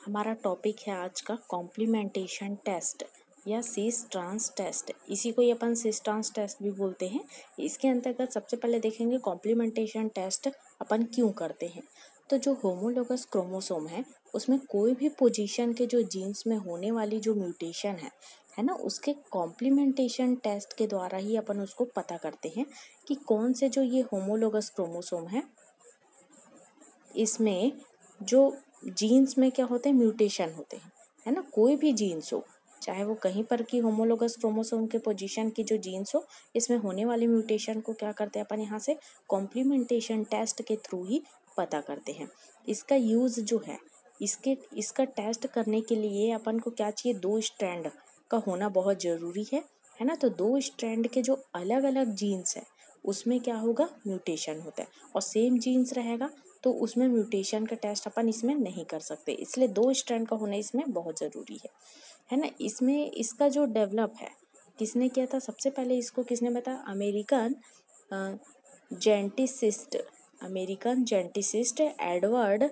हमारा टॉपिक है आज का कॉम्प्लीमेंटेशन टेस्ट या सिस ट्रांस टेस्ट। इसी को ही अपन सिस ट्रांस टेस्ट भी बोलते हैं। इसके अंतर्गत सबसे पहले देखेंगे कॉम्प्लीमेंटेशन टेस्ट अपन क्यों करते हैं। तो जो होमोलोगस क्रोमोसोम है उसमें कोई भी पोजीशन के जो जीन्स में होने वाली जो म्यूटेशन है ना, उसके कॉम्प्लीमेंटेशन टेस्ट के द्वारा ही अपन उसको पता करते हैं कि कौन से जो ये होमोलोगस क्रोमोसोम इसमें जो जीन्स में क्या होते हैं, म्यूटेशन होते हैं, है ना। कोई भी जीन्स हो, चाहे वो कहीं पर की होमोलोगस क्रोमोसोम के पोजीशन की जो जीन्स हो, इसमें होने वाली म्यूटेशन को क्या करते हैं अपन यहाँ से कॉम्प्लीमेंटेशन टेस्ट के थ्रू ही पता करते हैं। इसका यूज़ जो है, इसका टेस्ट करने के लिए अपन को क्या चाहिए, 2 स्ट्रैंड का होना बहुत ज़रूरी है ना। तो 2 स्ट्रैंड के जो अलग अलग जीन्स है उसमें क्या होगा, म्यूटेशन होता है। और सेम जीन्स रहेगा तो उसमें म्यूटेशन का टेस्ट अपन इसमें नहीं कर सकते, इसलिए 2 स्ट्रैंड का होना इसमें बहुत ज़रूरी है ना। इसमें इसका जो डेवलप है किसने किया था, सबसे पहले इसको किसने बताया, American geneticist Edward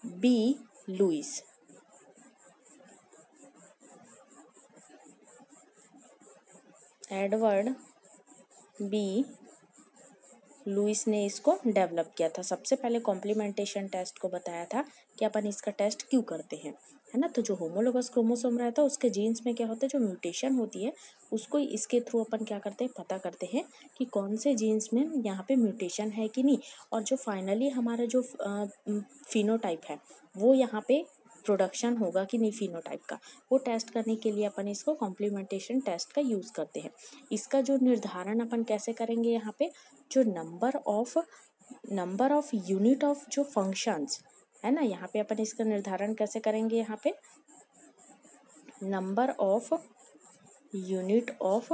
B Lewis. Edward B Lewis ने इसको डेवलप किया था। सबसे पहले कॉम्प्लीमेंटेशन टेस्ट को बताया था कि अपन इसका टेस्ट क्यों करते हैं, है ना। तो जो होमोलोगस क्रोमोसोम रहता है उसके जीन्स में क्या होता है, जो म्यूटेशन होती है उसको इसके थ्रू अपन क्या करते हैं, पता करते हैं कि कौन से जीन्स में यहाँ पे म्यूटेशन है कि नहीं। और जो फाइनली हमारा जो फिनोटाइप है वो यहाँ पे प्रोडक्शन होगा कि नहीं फिनोटाइप का, वो टेस्ट करने के लिए अपन इसको कॉम्प्लीमेंटेशन टेस्ट का यूज़ करते हैं। इसका जो निर्धारण अपन कैसे करेंगे, यहाँ पे जो नंबर ऑफ यूनिट ऑफ जो फंक्शंस है ना, यहाँ पे अपन इसका निर्धारण कैसे करेंगे, यहाँ पे number of unit of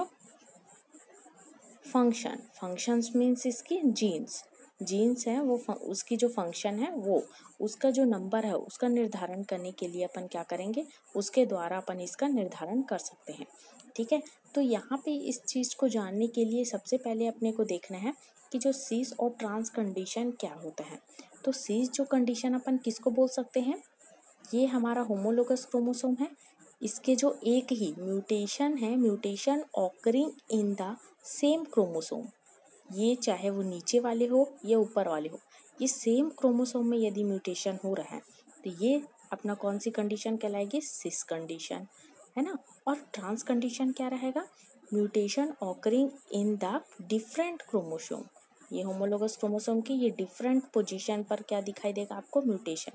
functions means इसकी जीन्स है वो, उसकी जो फंक्शन है वो, उसका जो नंबर है उसका निर्धारण करने के लिए अपन क्या करेंगे, उसके द्वारा अपन इसका निर्धारण कर सकते हैं। ठीक है, तो यहाँ पे इस चीज़ को जानने के लिए सबसे पहले अपने को देखना है कि जो सिस और ट्रांस कंडीशन क्या होता है। तो सिस जो कंडीशन अपन किसको बोल सकते हैं, ये हमारा होमोलोगस क्रोमोसोम है, इसके जो एक ही म्यूटेशन है, mutation occurring in the same chromosome, ये चाहे वो नीचे वाले हो या ऊपर वाले हो, ये सेम क्रोमोसोम में यदि म्यूटेशन हो रहा है तो ये अपना कौन सी कंडीशन कहलाएगी, सिस कंडीशन, है ना। और ट्रांस कंडीशन क्या रहेगा, mutation occurring in the different chromosome, ये होमोलोगस क्रोमोसोम की ये डिफरेंट पोजीशन पर क्या दिखाई देगा आपको, म्यूटेशन।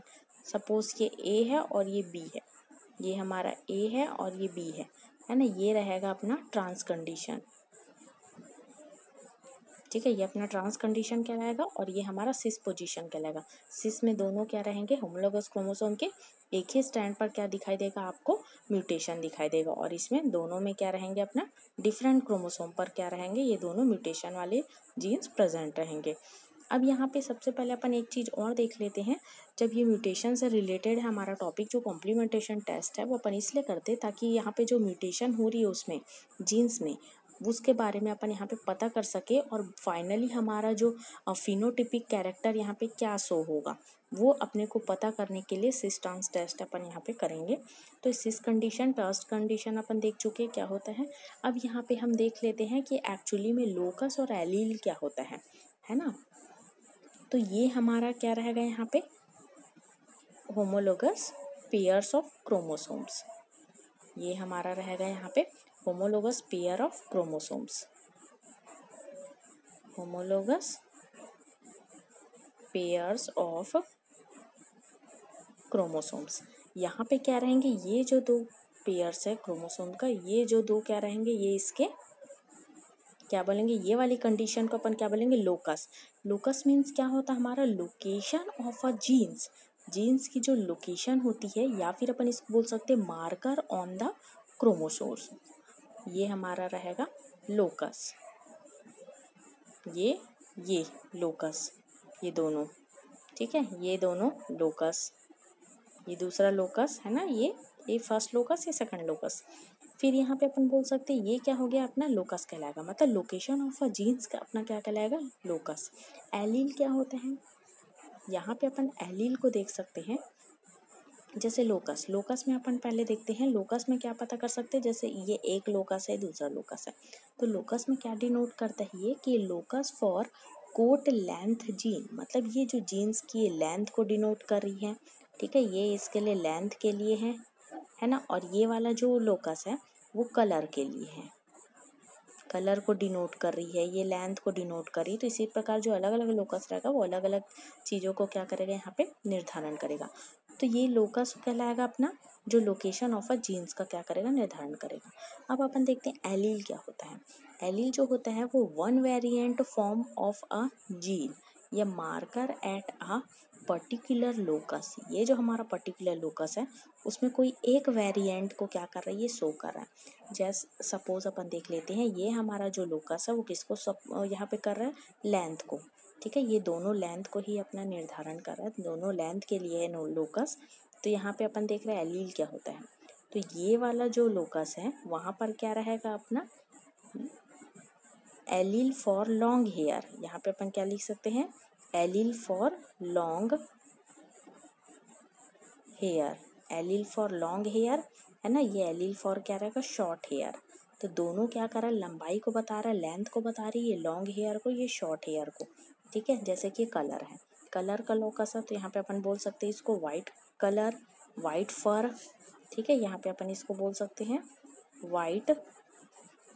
सपोज ये ए है और ये बी है, ये हमारा ए है और ये बी है ना, ये रहेगा अपना ट्रांस कंडीशन। ठीक है, ये अपना ट्रांस कंडीशन कहलाएगा और ये हमारा सिस पोजीशन कहलाएगा। सिस में दोनों क्या रहेंगे, होमोलोगस क्रोमोसोम के एक ही स्टैंड पर क्या दिखाई देगा आपको, म्यूटेशन दिखाई देगा। और इसमें दोनों में क्या रहेंगे, अपना डिफरेंट क्रोमोसोम पर क्या रहेंगे, ये दोनों म्यूटेशन वाले जीन्स प्रेजेंट रहेंगे। अब यहाँ पे सबसे पहले अपन एक चीज़ और देख लेते हैं। जब ये म्यूटेशन से रिलेटेड है हमारा टॉपिक, जो कॉम्प्लीमेंटेशन टेस्ट है वो अपन इसलिए करते हैं ताकि यहाँ पे जो म्यूटेशन हो रही है उसमें जीन्स में, उसके बारे में अपन यहाँ पे पता कर सके और फाइनली हमारा जो फिनोटिपिक कैरेक्टर यहाँ पे क्या शो होगा वो अपने को पता करने के लिए सिस ट्रांस टेस्ट अपन यहाँ पे करेंगे। तो सिस कंडीशन, ट्रांस कंडीशन अपन देख चुके क्या होता है। अब यहाँ पे हम देख लेते हैं कि एक्चुअली में लोकस और एलील क्या होता है ना। तो ये हमारा क्या रहेगा, यहाँ पे होमोलोगस पेयर्स ऑफ क्रोमोसोम्स, ये हमारा रहेगा यहाँ पे homologous pair of chromosomes, homologous pairs of chromosomes. यहाँ पे क्या रहेंगे, ये जो 2 पेयर्स है क्रोमोसोम का, ये जो 2 क्या रहेंगे, ये इसके क्या बोलेंगे, ये वाली कंडीशन को अपन क्या बोलेंगे, लोकस। लोकस मीन्स क्या होता है, हमारा लोकेशन ऑफ अ जीन्स की जो लोकेशन होती है, या फिर अपन इसको बोल सकते हैं मार्कर ऑन द क्रोमोसोम्स, ये हमारा रहेगा लोकस। ये लोकस, ये दोनों, ठीक है, ये दोनों लोकस, ये दूसरा लोकस है ना, ये फर्स्ट लोकस, ये सेकंड लोकस। फिर यहाँ पे अपन बोल सकते हैं ये क्या हो गया, अपना लोकस कहलाएगा, मतलब लोकेशन ऑफ अ जीन्स का अपना क्या कहलाएगा, लोकस। एलील क्या होते हैं, यहाँ पे अपन एलील को देख सकते हैं। जैसे लोकस, लोकस में अपन पहले देखते हैं, लोकस में क्या पता कर सकते हैं, जैसे ये एक लोकस है, दूसरा लोकस है, तो लोकस में क्या डिनोट करता है ये कि locus for coat length gene, मतलब ये जो जीन्स की लेंथ को डिनोट कर रही है, ठीक है, ये इसके लिए लेंथ के लिए है ना, और ये वाला जो लोकस है वो कलर के लिए है, कलर को डिनोट कर रही है, ये लेंथ को डिनोट कर रही है। तो इसी प्रकार जो अलग अलग लोकस रहेगा वो अलग अलग चीज़ों को क्या करेगा, यहाँ पे निर्धारण करेगा। तो ये लोकस कहलाएगा अपना जो लोकेशन ऑफ अ जीन्स का क्या करेगा, निर्धारण करेगा। अब अपन देखते हैं एलील क्या होता है। एलील जो होता है वो one variant form of a gene या marker at a particular locus, ये जो हमारा पर्टिकुलर लोकस है उसमें कोई एक वेरिएंट को क्या कर रहा है, ये शो कर रहा है। जैसे सपोज अपन देख लेते हैं, ये हमारा जो लोकस है वो किसको यहाँ पे कर रहा है, लेंथ को, ठीक है, ये दोनों लेंथ को ही अपना निर्धारण कर रहा है, दोनों लेंथ के लिए है लोकस। तो यहाँ पे अपन देख रहे हैं एलील क्या होता है, तो ये वाला जो लोकस है वहाँ पर क्या रहेगा अपना एलील फॉर लॉन्ग हेयर, यहाँ पे अपन क्या लिख सकते हैं, allele for long hair, allele for long hair है ना, ये एलील फॉर क्या रहेगा, शॉर्ट हेयर। तो दोनों क्या कर रहा है, लंबाई को बता रहा है, लेंथ को बता रही है, लॉन्ग हेयर को, ये शॉर्ट हेयर को, ठीक है। जैसे कि कलर है, कलर का लोकस है, तो यहाँ पे अपन बोल सकते हैं इसको वाइट कलर, वाइट फर, ठीक है, यहाँ पे अपन इसको बोल सकते हैं वाइट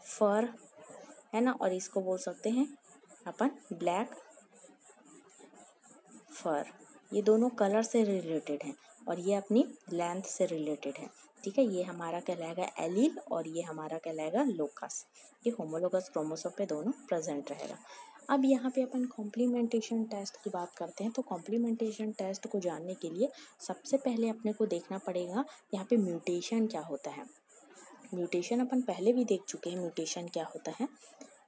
फर, है ना, और इसको बोल सकते हैं अपन ब्लैक फर। ये दोनों कलर से रिलेटेड हैं और ये अपनी लेंथ से रिलेटेड है, ठीक है। ये हमारा कहलाएगा एलील और ये हमारा कहलाएगा लोकस, ये होमोलोगस क्रोमोसोम पे दोनों प्रेजेंट रहेगा। अब यहाँ पे अपन कॉम्प्लीमेंटेशन टेस्ट की बात करते हैं, तो कॉम्प्लीमेंटेशन टेस्ट को जानने के लिए सबसे पहले अपने को देखना पड़ेगा यहाँ पे म्यूटेशन क्या होता है। म्यूटेशन अपन पहले भी देख चुके हैं म्यूटेशन क्या होता है,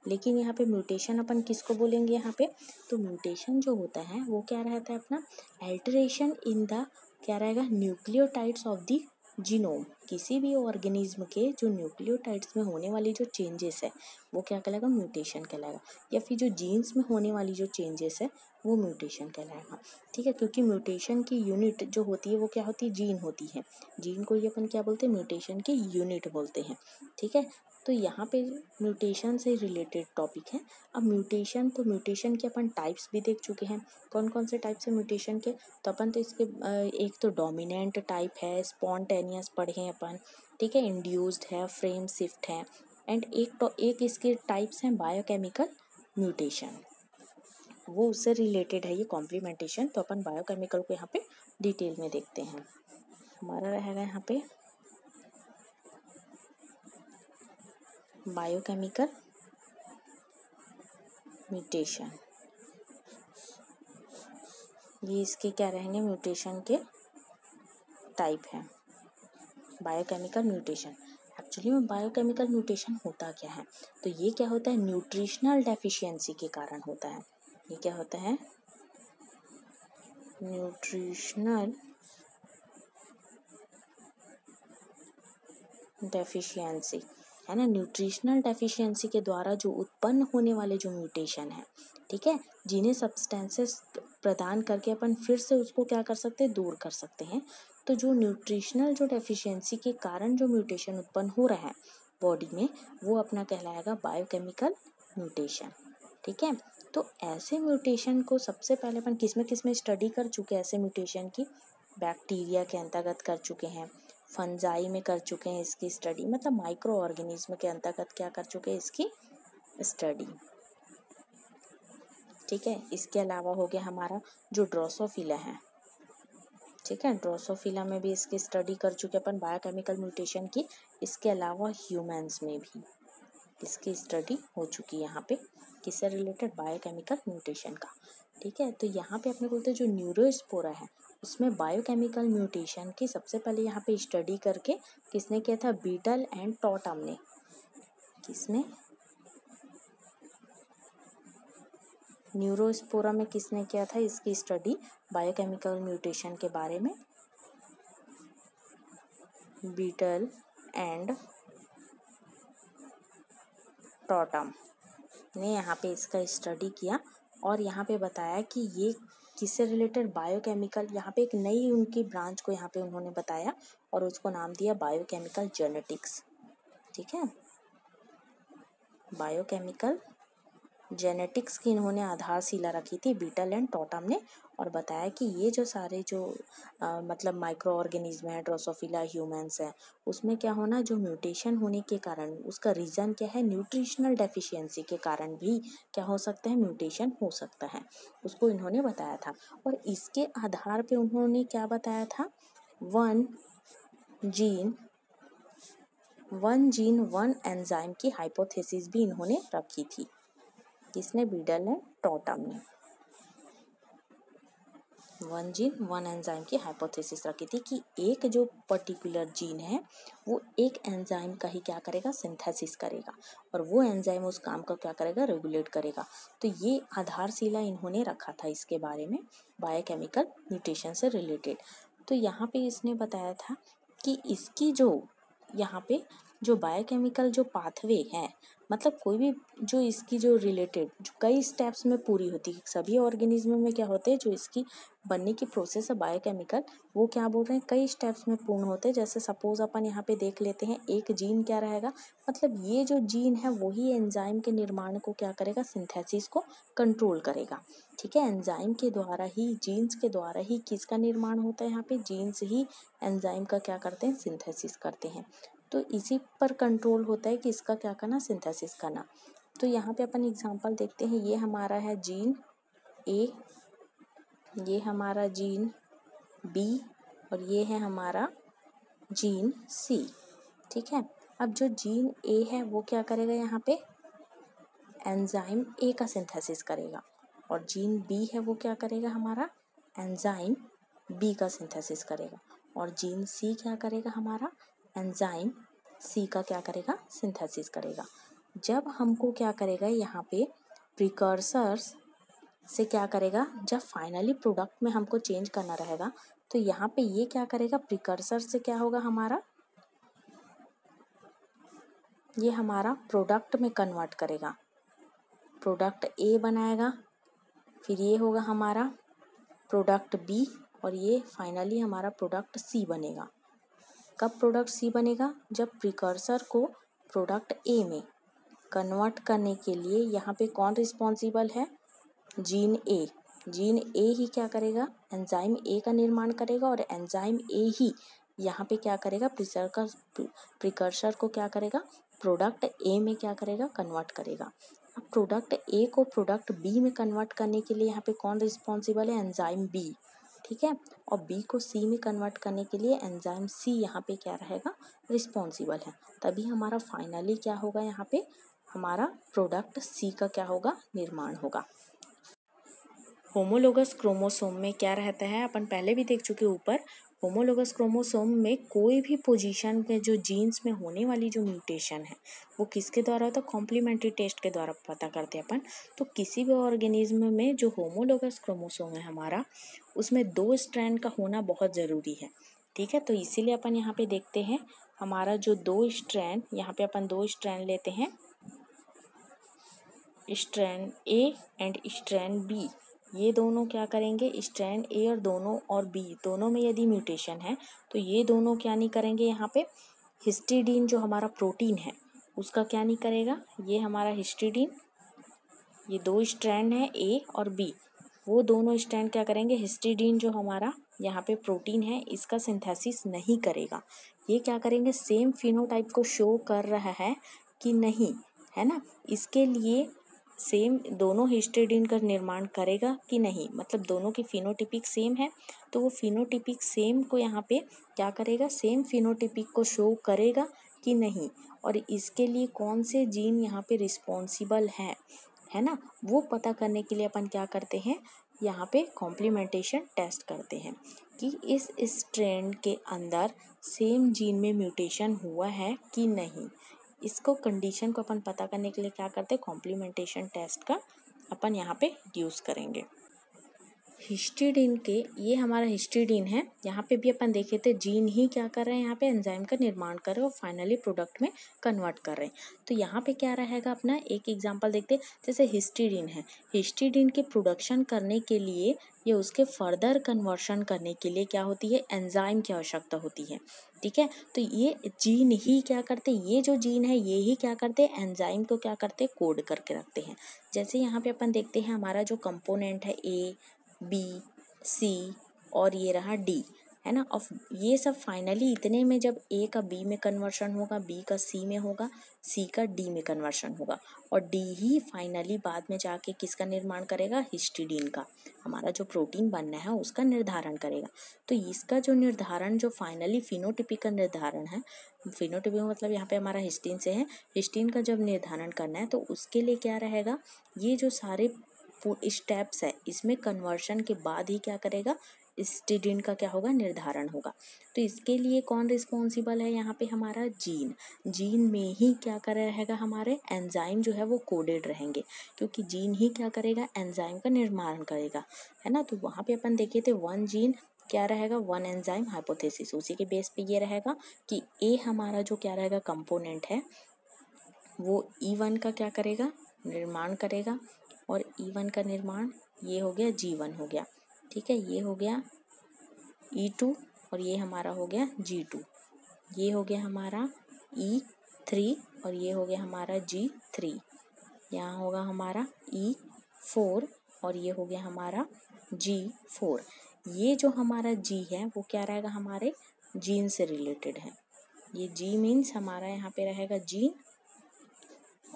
लेकिन यहाँ पे म्यूटेशन अपन किसको बोलेंगे यहाँ पे, तो म्यूटेशन जो होता है वो क्या रहता है अपना एल्टरेशन इन द क्या रहेगा, न्यूक्लियोटाइड्स ऑफ द जीनोम, किसी भी ऑर्गेनिज्म के जो न्यूक्लियोटाइड्स में होने वाली जो चेंजेस है वो क्या कहलाएगा, म्यूटेशन कहलाएगा, या फिर जो जीन्स में होने वाली जो चेंजेस है वो म्यूटेशन कहलाएगा, ठीक है। क्योंकि म्यूटेशन की यूनिट जो होती है वो क्या होती है, जीन होती है, जीन को ही अपन क्या बोलते हैं, म्यूटेशन की यूनिट बोलते हैं, ठीक है। तो यहाँ पे म्यूटेशन से रिलेटेड टॉपिक है। अब म्यूटेशन, तो म्यूटेशन के अपन टाइप्स भी देख चुके हैं, कौन कौन से टाइप्स है म्यूटेशन के, तो अपन तो इसके एक तो डोमिनेंट टाइप है, स्पॉन्टेनियस पढ़े हैं अपन, ठीक है, इंड्यूस्ड है, फ्रेम शिफ्ट है, एंड एक इसके टाइप्स हैं बायोकेमिकल म्यूटेशन, वो उससे रिलेटेड है ये कॉम्प्लीमेंटेशन। तो अपन बायोकेमिकल को यहाँ पे डिटेल में देखते हैं। हमारा रहेगा यहाँ पे बायोकेमिकल म्यूटेशन, ये इसके क्या रहेंगे, म्यूटेशन के टाइप हैं। बायोकेमिकल म्यूटेशन, एक्चुअली में बायोकेमिकल म्यूटेशन होता क्या है, तो ये क्या होता है, न्यूट्रिशनल डेफिशिएंसी के कारण होता है। ये क्या होता है, न्यूट्रिशनल डेफिशिएंसी, है ना, न्यूट्रिशनल डेफिशिएंसी के द्वारा जो उत्पन्न होने वाले जो म्यूटेशन है, ठीक है, जिन्हें सब्सटेंसेस प्रदान करके अपन फिर से उसको क्या कर सकते हैं, दूर कर सकते हैं। तो जो न्यूट्रिशनल जो डेफिशिएंसी के कारण जो म्यूटेशन उत्पन्न हो रहा है बॉडी में, वो अपना कहलाएगा बायोकेमिकल म्यूटेशन, ठीक है। तो ऐसे म्यूटेशन को सबसे पहले अपन किस में स्टडी कर चुके हैं, ऐसे म्यूटेशन की बैक्टीरिया के अंतर्गत कर चुके हैं, फंजाई में कर चुके हैं इसकी स्टडी, मतलब माइक्रो ऑर्गेनिज्म के अंतर्गत क्या कर चुके हैं, इसकी स्टडी, ठीक है। इसके अलावा हो गया हमारा जो ड्रोसोफिला है, ठीक है, ड्रोसोफिला में भी इसकी स्टडी कर चुके अपन बायोकेमिकल म्यूटेशन की। इसके अलावा ह्यूमंस में भी इसकी स्टडी हो चुकी है यहाँ पे, किससे रिलेटेड, बायोकेमिकल म्यूटेशन का, ठीक है। तो यहाँ पे अपने बोलते हैं जो न्यूरोस्पोरा है उसमें बायोकेमिकल म्यूटेशन की सबसे पहले यहाँ पे स्टडी करके किसने किया था, बीटल एंड टॉटम ने, किसने, न्यूरोस्पोरा में किसने किया था इसकी स्टडी बायोकेमिकल म्यूटेशन के बारे में, बीटल एंड टॉटम ने यहाँ पे इसका स्टडी किया और यहाँ पे बताया कि ये किससे रिलेटेड, बायोकेमिकल। यहाँ पे एक नई उनकी ब्रांच को यहाँ पे उन्होंने बताया और उसको नाम दिया बायोकेमिकल जेनेटिक्स। ठीक है, बायोकेमिकल जेनेटिक्स की इन्होंने आधारशिला रखी थी बीटल एंड टॉटम ने, और बताया कि ये जो सारे जो मतलब माइक्रो ऑर्गेनिज्म है, ड्रोसोफिला ह्यूमन्स है, उसमें क्या होना, जो म्यूटेशन होने के कारण, उसका रीज़न क्या है, न्यूट्रिशनल डेफिशिएंसी के कारण भी क्या हो सकता है, म्यूटेशन हो सकता है, उसको इन्होंने बताया था। और इसके आधार पे उन्होंने क्या बताया था, वन जीन वन एंजाइम की हाइपोथेसिस भी इन्होंने रखी थी। किसने, बीटल एंड टॉटम ने वन जीन वन एंजाइम की हाइपोथेसिस रखी थी कि एक जो पर्टिकुलर जीन है वो एक एंजाइम का ही क्या करेगा, सिंथेसिस करेगा, और वो एंजाइम उस काम को क्या करेगा, रेगुलेट करेगा। तो ये आधारशिला इन्होंने रखा था इसके बारे में, बायोकेमिकल म्यूटेशन से रिलेटेड। तो यहाँ पे इसने बताया था कि इसकी जो यहाँ पे जो बायोकेमिकल जो पाथवे है, मतलब कोई भी जो इसकी जो रिलेटेड जो कई स्टेप्स में पूरी होती है, सभी ऑर्गेनिज्म में क्या होते हैं, जो इसकी बनने की प्रोसेस है बायोकेमिकल, वो क्या बोल रहे हैं, कई स्टेप्स में पूर्ण होते हैं। जैसे सपोज अपन यहाँ पे देख लेते हैं, एक जीन क्या रहेगा, मतलब ये जो जीन है वही एंजाइम के निर्माण को क्या करेगा, सिंथेसिस को कंट्रोल करेगा। ठीक है, एंजाइम के द्वारा ही, जीन्स के द्वारा ही किसका निर्माण होता है, यहाँ पे जीन्स ही एंजाइम का क्या करते हैं, सिंथेसिस करते हैं। तो इसी पर कंट्रोल होता है कि इसका क्या करना, सिंथेसिस करना। तो यहाँ पे अपन एग्जांपल देखते हैं, ये हमारा है जीन ए, ये हमारा जीन बी, और ये है हमारा जीन सी। ठीक है, अब जो जीन ए है वो क्या करेगा, यहाँ पे एंजाइम ए का सिंथेसिस करेगा, और जीन बी है वो क्या करेगा, हमारा एंजाइम बी का सिंथेसिस करेगा, और जीन सी क्या करेगा, हमारा एंजाइम सी का क्या करेगा, सिंथेसिस करेगा। जब हमको क्या करेगा, यहाँ पे प्रिकर्सर्स से क्या करेगा, जब फाइनली प्रोडक्ट में हमको चेंज करना रहेगा, तो यहाँ पे ये क्या करेगा, प्रिकर्सर से क्या होगा, हमारा ये हमारा प्रोडक्ट में कन्वर्ट करेगा, प्रोडक्ट ए बनाएगा, फिर ये होगा हमारा प्रोडक्ट बी, और ये फाइनली हमारा प्रोडक्ट सी बनेगा। कब प्रोडक्ट सी बनेगा, जब प्रिकर्सर को प्रोडक्ट ए में कन्वर्ट करने के लिए यहाँ पे कौन रिस्पॉन्सिबल है, जीन ए। जीन ए ही क्या करेगा, एंजाइम ए का निर्माण करेगा, और एंजाइम ए ही यहाँ पे क्या करेगा, प्रिकर्सर को क्या करेगा, प्रोडक्ट ए में क्या करेगा, कन्वर्ट करेगा। अब प्रोडक्ट ए को प्रोडक्ट बी में कन्वर्ट करने के लिए यहाँ पे कौन रिस्पॉन्सिबल है, एंजाइम बी। ठीक है, और बी को सी में कन्वर्ट करने के लिए एंजाइम सी यहाँ पे क्या रहेगा, रिस्पॉन्सिबल है। तभी हमारा फाइनली क्या होगा, यहाँ पे हमारा प्रोडक्ट सी का क्या होगा, निर्माण होगा। होमोलोगस क्रोमोसोम में क्या रहता है, अपन पहले भी देख चुके ऊपर, होमोलोगस क्रोमोसोम में कोई भी पोजीशन पे जो जीन्स में होने वाली जो म्यूटेशन है वो किसके द्वारा होता है, कॉम्प्लीमेंट्री टेस्ट के द्वारा पता करते हैं अपन। तो किसी भी ऑर्गेनिज्म में जो होमोलोगस क्रोमोसोम है हमारा, उसमें 2 स्ट्रैंड का होना बहुत ज़रूरी है। ठीक है, तो इसीलिए अपन यहाँ पे देखते हैं, हमारा जो 2 स्ट्रैंड, यहाँ पे अपन 2 स्ट्रैंड लेते हैं, strand A and strand B. ये दोनों क्या करेंगे, स्ट्रैंड ए और बी दोनों में यदि म्यूटेशन है तो ये दोनों क्या नहीं करेंगे, यहाँ पे हिस्टिडीन जो हमारा प्रोटीन है उसका क्या नहीं करेगा, ये हमारा हिस्टिडीन, ये 2 स्ट्रैंड है ए और बी, वो दोनों स्ट्रैंड क्या करेंगे, हिस्टिडीन जो हमारा यहाँ पे प्रोटीन है इसका सिंथेसिस नहीं करेगा। ये क्या करेंगे, सेम फिनोटाइप को शो कर रहा है कि नहीं, है ना, इसके लिए सेम दोनों हिस्टिडीन का निर्माण करेगा कि नहीं, मतलब दोनों की फिनोटिपिक सेम है, तो वो फिनोटिपिक सेम को यहाँ पे क्या करेगा, सेम फिनोटिपिक को शो करेगा कि नहीं, और इसके लिए कौन से जीन यहाँ पे रिस्पॉन्सिबल है ना, वो पता करने के लिए अपन क्या करते हैं, यहाँ पे कॉम्प्लीमेंटेशन टेस्ट करते हैं कि इस स्ट्रैंड के अंदर सेम जीन में म्यूटेशन हुआ है कि नहीं। इसको कंडीशन को अपन पता करने के लिए क्या करते हैं, कॉम्प्लीमेंटेशन टेस्ट का अपन यहाँ पे यूज़ करेंगे। हिस्टिडीन के, ये हमारा हिस्टिडीन है, यहाँ पे भी अपन देखे थे जीन ही क्या कर रहे हैं, यहाँ पे एंजाइम का निर्माण कर रहे हैं और फाइनली प्रोडक्ट में कन्वर्ट कर रहे हैं। तो यहाँ पे क्या रहेगा अपना, एक एग्जांपल देखते हैं। जैसे हिस्टिडीन है, हिस्टिडीन के प्रोडक्शन करने के लिए या उसके फर्दर कन्वर्शन करने के लिए क्या होती है, एंजाइम की आवश्यकता होती है। ठीक है, तो ये जीन ही क्या करते हैं, ये जो जीन है ये ही क्या करते हैं, एंजाइम को क्या करते हैं, कोड करके रखते हैं। जैसे यहाँ पे अपन देखते हैं हमारा जो कंपोनेंट है ए, बी, सी और ये रहा डी, है ना। और ये सब फाइनली इतने में जब ए का बी में कन्वर्शन होगा, बी का सी में होगा, सी का डी में कन्वर्शन होगा और डी ही फाइनली बाद में जाके किसका निर्माण करेगा, हिस्टिडीन का, हमारा जो प्रोटीन बनना है उसका निर्धारण करेगा। तो इसका जो निर्धारण, जो फाइनली फिनोटिपिक का निर्धारण है, फिनोटिपिक मतलब यहाँ पे हमारा हिस्टीन से है, हिस्टीन का जब निर्धारण करना है तो उसके लिए क्या रहेगा, ये जो सारे स्टेप्स है इसमें कन्वर्शन के बाद ही क्या करेगा, हिस्टिडीन का क्या होगा, निर्धारण होगा। तो इसके लिए कौन रिस्पॉन्सिबल है, यहाँ पे हमारा जीन। जीन में ही क्या कर रहेगा, हमारे एंजाइम जो है वो कोडेड रहेंगे, क्योंकि जीन ही क्या करेगा, एंजाइम का निर्माण करेगा, है ना। तो वहाँ पे अपन देखे थे वन जीन क्या रहेगा, वन एंजाइम हाइपोथेसिस, उसी के बेस पे ये रहेगा कि ए हमारा जो क्या रहेगा कंपोनेंट है वो E1 का क्या करेगा, निर्माण करेगा और E1 का निर्माण ये हो गया G1 हो गया। ठीक है, ये हो गया E2 और ये हमारा हो गया G2, ये हो गया हमारा E3 और ये हो गया हमारा G3, यहाँ होगा हमारा E4 और ये हो गया हमारा G4। ये जो हमारा G है वो क्या रहेगा, हमारे जीन से रिलेटेड है। ये G मीन्स हमारा यहाँ पे रहेगा जीन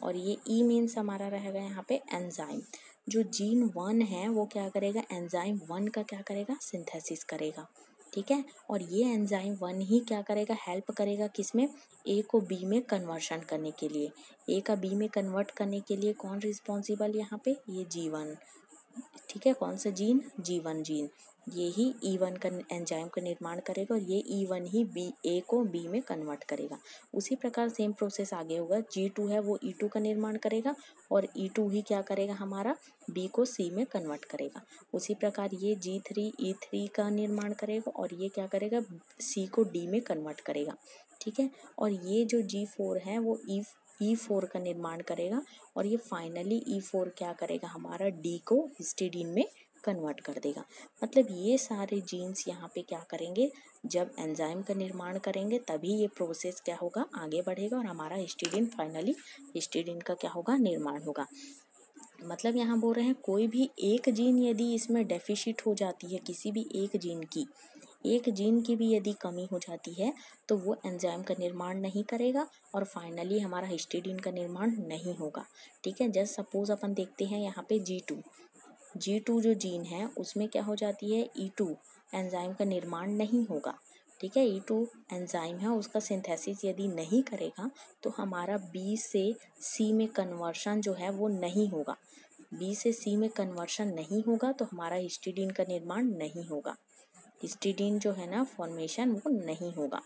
और ये E मीन्स हमारा रहेगा यहाँ पे एंजाइम। जो जीन 1 है वो क्या करेगा, एंजाइम 1 का क्या करेगा, सिंथेसिस करेगा। ठीक है, और ये एंजाइम 1 ही क्या करेगा, हेल्प करेगा किसमें, ए को बी में कन्वर्शन करने के लिए। ए का बी में कन्वर्ट करने के लिए कौन रिस्पॉन्सिबल यहाँ पे, ये G1। ठीक है, कौन सा जीन, G1 जीन, ये ही E1 का एंजाइम का निर्माण करेगा और ये E1 ही बी, ए को बी में कन्वर्ट करेगा। उसी प्रकार सेम प्रोसेस आगे होगा, G2 है वो E2 का निर्माण करेगा और E2 ही क्या करेगा, हमारा बी को सी में कन्वर्ट करेगा। उसी प्रकार ये G3 E3 का निर्माण करेगा और ये क्या करेगा, सी को डी में कन्वर्ट करेगा। ठीक है, और ये जो G4 है वो E4 का निर्माण करेगा और ये फाइनली E4 क्या करेगा, हमारा डी को हिस्टिडीन में कन्वर्ट कर देगा। मतलब ये सारे जीन्स यहाँ पे क्या करेंगे, जब एंजाइम का निर्माण करेंगे तभी ये प्रोसेस क्या होगा, आगे बढ़ेगा और हमारा हिस्टिडीन फाइनली हिस्टिडीन का क्या होगा, निर्माण होगा। मतलब यहाँ बोल रहे हैं कोई भी एक जीन यदि इसमें डेफिशिट हो जाती है, किसी भी एक जीन की भी यदि कमी हो जाती है तो वो एंजाइम का निर्माण नहीं करेगा और फाइनली हमारा हिस्टिडीन का निर्माण नहीं होगा। ठीक है, जस्ट सपोज अपन देखते हैं यहाँ पे G2 जो जीन है उसमें क्या हो जाती है, E2 एंजाइम का निर्माण नहीं होगा। ठीक है, E2 एंजाइम है उसका सिंथेसिस यदि नहीं करेगा तो हमारा B से C में कन्वर्शन जो है वो नहीं होगा। B से C में कन्वर्शन नहीं होगा तो हमारा हिस्टिडीन का निर्माण नहीं होगा, हिस्टिडीन जो है ना फॉर्मेशन वो नहीं होगा।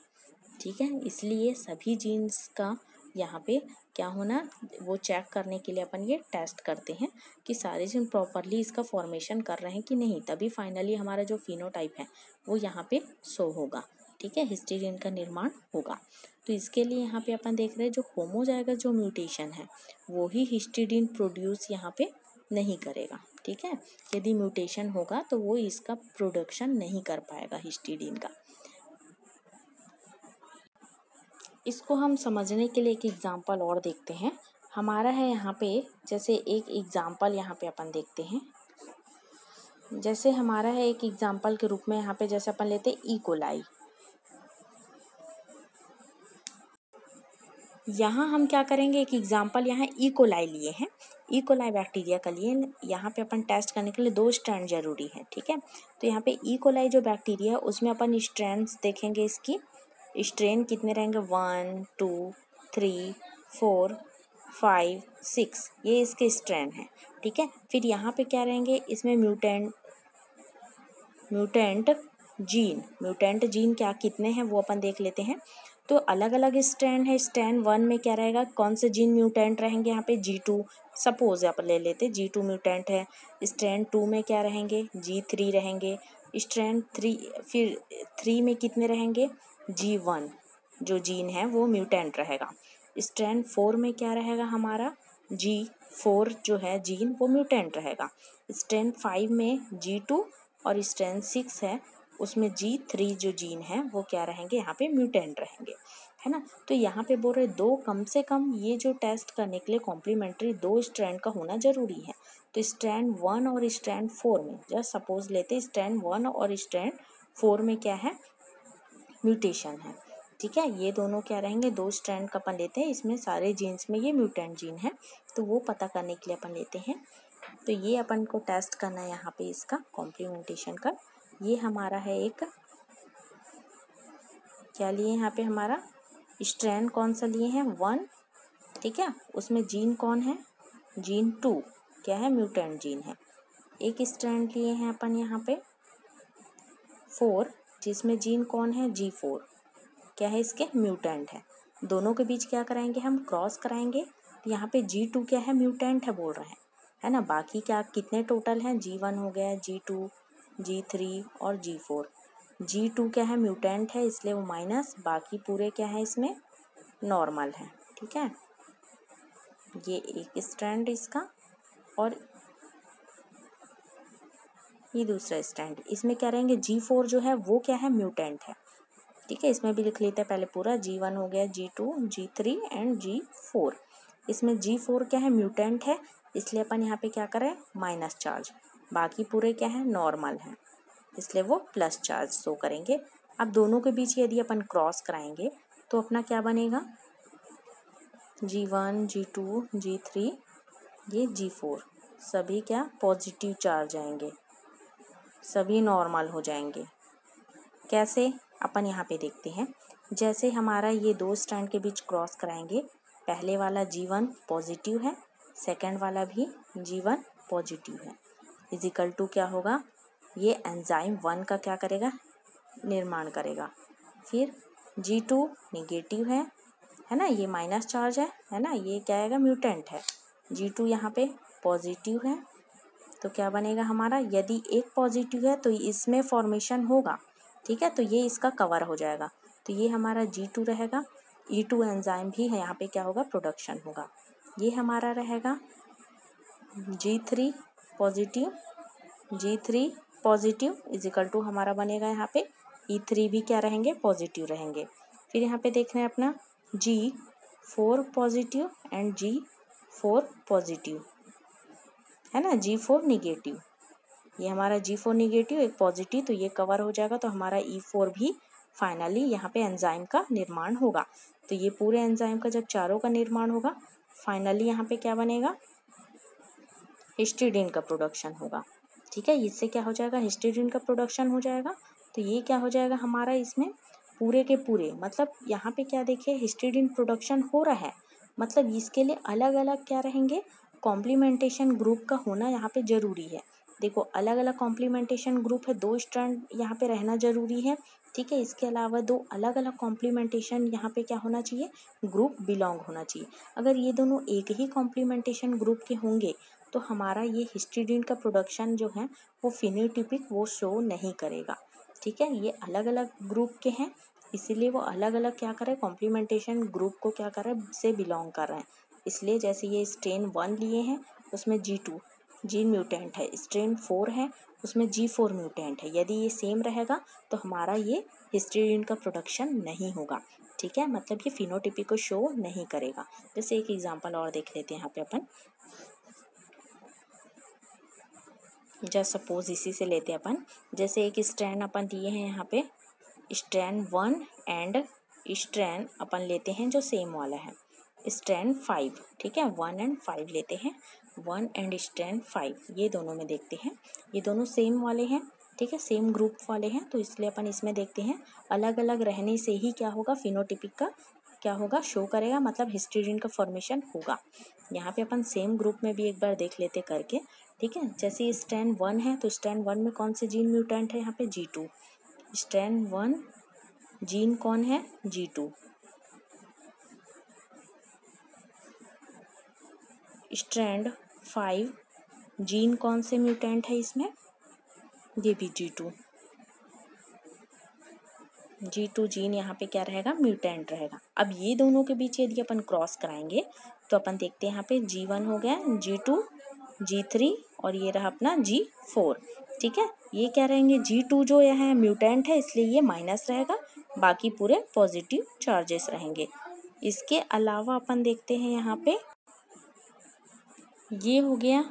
ठीक है, इसलिए सभी जीन्स का यहाँ पे क्या होना, वो चेक करने के लिए अपन ये टेस्ट करते हैं कि सारे जीन प्रॉपरली इसका फॉर्मेशन कर रहे हैं कि नहीं, तभी फाइनली हमारा जो फिनोटाइप है वो यहाँ पे शो होगा। ठीक है, हिस्टिडीन का निर्माण होगा। तो इसके लिए यहाँ पे अपन देख रहे हैं जो होमोजाइगस जो म्यूटेशन है वो ही हिस्टिडीन प्रोड्यूस यहाँ पे नहीं करेगा। ठीक है, यदि म्यूटेशन होगा तो वो इसका प्रोडक्शन नहीं कर पाएगा हिस्टिडीन का। इसको हम समझने के लिए एक एग्जांपल और देखते हैं। हमारा है यहाँ पे, जैसे एक एग्जांपल यहाँ पे अपन देखते हैं, जैसे हमारा है एक एग्जांपल के रूप में यहाँ पे जैसे अपन लेते हैं E. कोलाई। यहाँ हम क्या करेंगे, एक एग्जांपल यहाँ E. कोलाई लिए हैं, E. कोलाई बैक्टीरिया का लिए। यहाँ पे अपन टेस्ट करने के लिए 2 स्ट्रैंड जरूरी है। ठीक है, तो यहाँ पे E. कोलाई जो बैक्टीरिया है उसमें अपन स्ट्रैंड्स देखेंगे, इसकी स्ट्रेन कितने रहेंगे, 1 2 3 4 5 6, ये इसके स्ट्रैंड हैं। ठीक है, फिर यहाँ पे क्या रहेंगे, इसमें म्यूटेंट जीन क्या कितने हैं वो अपन देख लेते हैं। तो अलग अलग स्ट्रैंड है। स्ट्रैंड 1 में क्या रहेगा, कौन से जीन म्यूटेंट रहेंगे, यहाँ पे G2 सपोज आप ले लेते G2 म्यूटेंट है। स्ट्रैंड 2 में क्या रहेंगे, G3 रहेंगे। स्ट्रैंड 3 फिर 3 में कितने रहेंगे, G1 जो जीन है वो म्यूटेंट रहेगा। स्ट्रैंड 4 में क्या रहेगा हमारा, G4 जो है जीन वो म्यूटेंट रहेगा। स्ट्रैंड 5 में G2 और स्ट्रैंड 6 है उसमें G3 जो जीन है वो क्या रहेंगे, यहाँ पे म्यूटेंट रहेंगे, है ना। तो यहाँ पे बोल रहे दो, कम से कम ये जो टेस्ट करने के लिए कॉम्प्लीमेंट्री 2 स्ट्रैंड का होना जरूरी है। तो स्ट्रैंड 1 और स्ट्रैंड 4 में जस्ट सपोज लेते स्ट्रैंड 1 और स्ट्रैंड 4 में क्या है, म्यूटेशन है, ठीक है। ये दोनों क्या रहेंगे, 2 स्ट्रैंड का अपन लेते हैं, इसमें सारे जीन्स में ये म्यूटेंट जीन है, तो वो पता करने के लिए अपन लेते हैं। तो ये अपन को टेस्ट करना है यहाँ पे इसका कॉम्प्लीमेंटेशन का। ये हमारा है एक, क्या लिए यहाँ पे हमारा स्ट्रैंड कौन सा लिए हैं, 1, ठीक है। उसमें जीन कौन है, जीन 2 क्या है, म्यूटेंट जीन है। एक स्ट्रैंड लिए हैं अपन यहाँ पे 4 जिसमें जीन कौन है, G4 क्या है, इसके म्यूटेंट है। दोनों के बीच क्या कराएंगे, हम क्रॉस कराएंगे। तो यहाँ पे G2 क्या है, म्यूटेंट है बोल रहे हैं, है ना। बाकी क्या कितने टोटल हैं, G1 हो गया, G2, G3 और G4। G2 क्या है, म्यूटेंट है इसलिए वो माइनस, बाकी पूरे क्या है इसमें नॉर्मल है, ठीक है। ये एक स्ट्रैंड इसका, और ये दूसरा स्ट्रैंड, इसमें क्या रहेंगे, G4 जो है वो क्या है, म्यूटेंट है, ठीक है। इसमें भी लिख लेते हैं पहले पूरा, G1 हो गया, G2, G3 एंड G4। इसमें G4 क्या है, म्यूटेंट है, इसलिए अपन यहाँ पे क्या करें, माइनस चार्ज। बाकी पूरे क्या है, नॉर्मल है, इसलिए वो प्लस चार्ज शो करेंगे। अब दोनों के बीच यदि अपन क्रॉस कराएंगे तो अपना क्या बनेगा, G1, G2, G3, ये G4 सभी क्या पॉजिटिव चार्ज आएंगे, सभी नॉर्मल हो जाएंगे। कैसे, अपन यहाँ पे देखते हैं। जैसे हमारा ये 2 स्ट्रैंड के बीच क्रॉस कराएंगे, पहले वाला G1 पॉजिटिव है, सेकंड वाला भी G1 पॉजिटिव है, इजिकल टू क्या होगा, ये एंजाइम 1 का क्या करेगा, निर्माण करेगा। फिर G2 निगेटिव है ना, ये माइनस चार्ज है ना, ये क्या आएगा, म्यूटेंट है। G2 यहाँ पे पॉजिटिव है, तो क्या बनेगा हमारा, यदि एक पॉजिटिव है तो इसमें फॉर्मेशन होगा, ठीक है, तो ये इसका कवर हो जाएगा। तो ये हमारा G2 रहेगा, E2 एंजाइम भी है, यहाँ पे क्या होगा, प्रोडक्शन होगा। ये हमारा रहेगा G3 positive, G3 positive is equal to हमारा बनेगा यहाँ पे E3 भी क्या रहेंगे, पॉजिटिव रहेंगे। फिर यहाँ पे देख रहे हैं अपना G4 positive and G4 positive, है ना, G4 निगेटिव, ये हमारा G4 निगेटिव एक पॉजिटिव, तो ये कवर हो जाएगा। तो हमारा E4 भी फाइनली यहाँ पे एंजाइम का निर्माण होगा। तो ये पूरे एंजाइम का जब चारों का निर्माण होगा, फाइनली यहाँ पे क्या बनेगा, हिस्टिडीन का प्रोडक्शन होगा, ठीक है। इससे क्या हो जाएगा, हिस्टिडीन का प्रोडक्शन हो जाएगा। तो ये क्या हो जाएगा हमारा, इसमें पूरे के पूरे, मतलब यहाँ पे क्या देखिए, हिस्टिडीन प्रोडक्शन हो रहा है, मतलब इसके लिए अलग अलग क्या रहेंगे, कॉम्प्लीमेंटेशन ग्रुप का होना यहाँ पे जरूरी है। देखो अलग अलग कॉम्प्लीमेंटेशन ग्रुप है, 2 स्ट्रैंड यहाँ पे रहना जरूरी है, ठीक है। इसके अलावा 2 अलग अलग कॉम्प्लीमेंटेशन यहाँ पे क्या होना चाहिए, ग्रुप बिलोंग होना चाहिए। अगर ये दोनों एक ही कॉम्प्लीमेंटेशन ग्रुप के होंगे तो हमारा ये हिस्टिडीन का प्रोडक्शन जो है वो फिनोटाइपिक वो शो नहीं करेगा, ठीक है। ये अलग अलग ग्रुप के हैं, इसीलिए वो अलग अलग क्या कर रहे हैं, कॉम्प्लीमेंटेशन ग्रुप को क्या कर रहे हैं, से बिलोंग कर रहे हैं। इसलिए जैसे ये स्ट्रेन 1 लिए हैं उसमें G2 जीन म्यूटेंट है, स्ट्रेन 4 है उसमें G4 म्यूटेंट है, यदि ये सेम रहेगा तो हमारा ये हिस्टिडीन का प्रोडक्शन नहीं होगा, ठीक है, मतलब ये फिनोटाइपिक को शो नहीं करेगा। जैसे एक एग्जांपल और देख लेते हैं यहाँ पे अपन, जस्ट सपोज इसी से लेते हैं अपन। जैसे एक स्ट्रैंड अपन दिए हैं यहाँ पे, स्ट्रैंड 1 एंड स्ट्रैंड अपन लेते हैं जो सेम वाला है, स्ट्रैंड 5, ठीक है, 1 एंड 5 लेते हैं, 1 एंड स्ट्रैंड 5, ये दोनों में देखते हैं, ये दोनों सेम वाले हैं, ठीक है, सेम ग्रुप वाले हैं, तो इसलिए अपन इसमें देखते हैं अलग अलग रहने से ही क्या होगा, फिनोटाइपिक का क्या होगा, शो करेगा, मतलब हिस्टिडीन का फॉर्मेशन होगा। यहाँ पे अपन सेम ग्रुप में भी एक बार देख लेते करके, ठीक है। जैसे स्ट्रैंड 1 है तो स्ट्रैंड 1 में कौन से जीन म्यूटेंट है, यहाँ पे G2, स्ट्रैंड 1 जीन कौन है, G2, स्ट्रैंड 5 जीन कौन से म्यूटेंट है इसमें, ये भी G2 जीन यहाँ पे क्या रहेगा, म्यूटेंट रहेगा। अब ये दोनों के बीच यदि अपन क्रॉस कराएंगे तो अपन देखते हैं यहाँ पे G1 हो गया, G2, G3 और ये रहा अपना G4। ठीक है, ये क्या रहेंगे, G2 जो यह है म्यूटेंट है इसलिए ये माइनस रहेगा, बाकी पूरे पॉजिटिव चार्जेस रहेंगे। इसके अलावा अपन देखते हैं यहाँ पे ये हो गया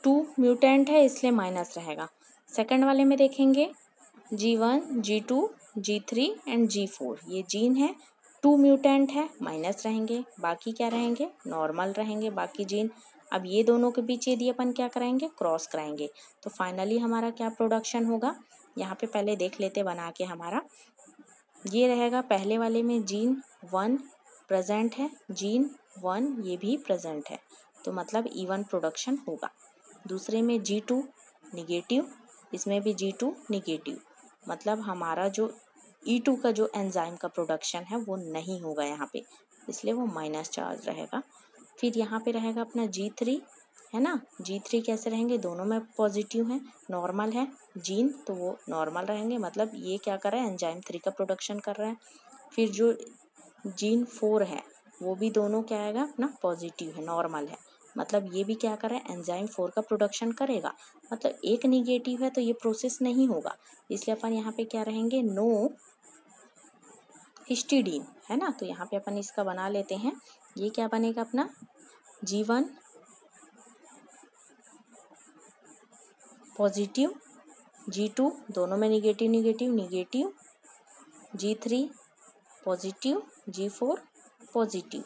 2 म्यूटेंट है इसलिए माइनस रहेगा। सेकंड वाले में देखेंगे G1, G2, G3 and G4 ये जीन है, 2 म्यूटेंट है माइनस रहेंगे, बाकी क्या रहेंगे, नॉर्मल रहेंगे बाकी जीन। अब ये दोनों के बीच यदि अपन क्या कराएंगे, क्रॉस कराएंगे तो फाइनली हमारा क्या प्रोडक्शन होगा, यहाँ पे पहले देख लेते बना के। हमारा ये रहेगा, पहले वाले में जीन 1 प्रेजेंट है, जीन 1 ये भी प्रेजेंट है, तो मतलब इवन प्रोडक्शन होगा। दूसरे में G2 निगेटिव, इसमें भी G2 निगेटिव, मतलब हमारा जो E2 का जो एंजाइम का प्रोडक्शन है वो नहीं होगा यहाँ पे, इसलिए वो माइनस चार्ज रहेगा। फिर यहाँ पे रहेगा अपना G3 है ना, G3 कैसे रहेंगे, दोनों में पॉजिटिव है, नॉर्मल है जीन तो वो नॉर्मल रहेंगे, मतलब ये क्या कर रहा है, एंजाइम 3 का प्रोडक्शन कर रहा है। फिर जो जीन 4 है वो भी दोनों क्या आएगा, अपना पॉजिटिव है, नॉर्मल है, मतलब ये भी क्या कर रहा है, एंजाइम 4 का प्रोडक्शन करेगा, मतलब एक निगेटिव है तो ये प्रोसेस नहीं होगा, इसलिए अपन यहाँ पे क्या रहेंगे, नो हिस्टिडीन है ना। तो यहाँ पे अपन इसका बना लेते हैं, ये क्या बनेगा अपना G1 पॉजिटिव, G2 दोनों में negative negative negative, G3 positive, G4 positive,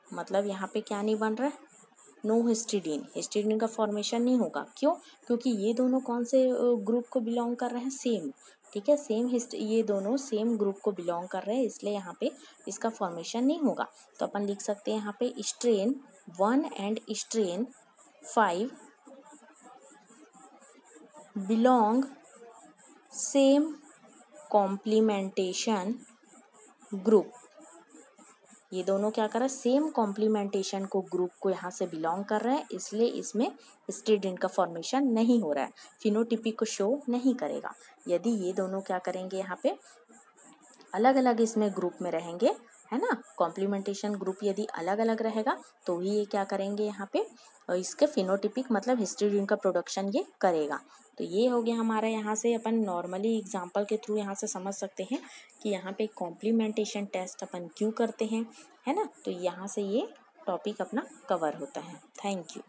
मतलब यहाँ पे क्या नहीं बन रहा है, नो हिस्टिडीन, हिस्टिडीन का फॉर्मेशन नहीं होगा। क्यों, क्योंकि ये दोनों कौन से ग्रुप को बिलोंग कर रहे हैं, सेम। ठीक है, ये दोनों सेम ग्रुप को बिलोंग कर रहे हैं, इसलिए यहाँ पे इसका फॉर्मेशन नहीं होगा। तो अपन लिख सकते हैं यहाँ पे strain 1 and strain 5 belong same complementation group. ये दोनों क्या कर रहा है, सेम कॉम्प्लीमेंटेशन को ग्रुप को यहाँ से बिलोंग कर रहे हैं, इसलिए इसमें हिस्टिडीन का फॉर्मेशन नहीं हो रहा है, फिनोटिपिक को शो नहीं करेगा। यदि ये दोनों क्या करेंगे, यहाँ पे अलग अलग इसमें ग्रुप में रहेंगे है ना, कॉम्प्लीमेंटेशन ग्रुप यदि अलग अलग रहेगा तो ही ये क्या करेंगे, यहाँ पे इसके फिनोटिपिक मतलब हिस्टिडीन का प्रोडक्शन ये करेगा। तो ये हो गया हमारा, यहाँ से अपन नॉर्मली एग्जांपल के थ्रू यहाँ से समझ सकते हैं कि यहाँ पे कॉम्प्लीमेंटेशन टेस्ट अपन क्यों करते हैं, है ना। तो यहाँ से ये टॉपिक अपना कवर होता है। Thank you.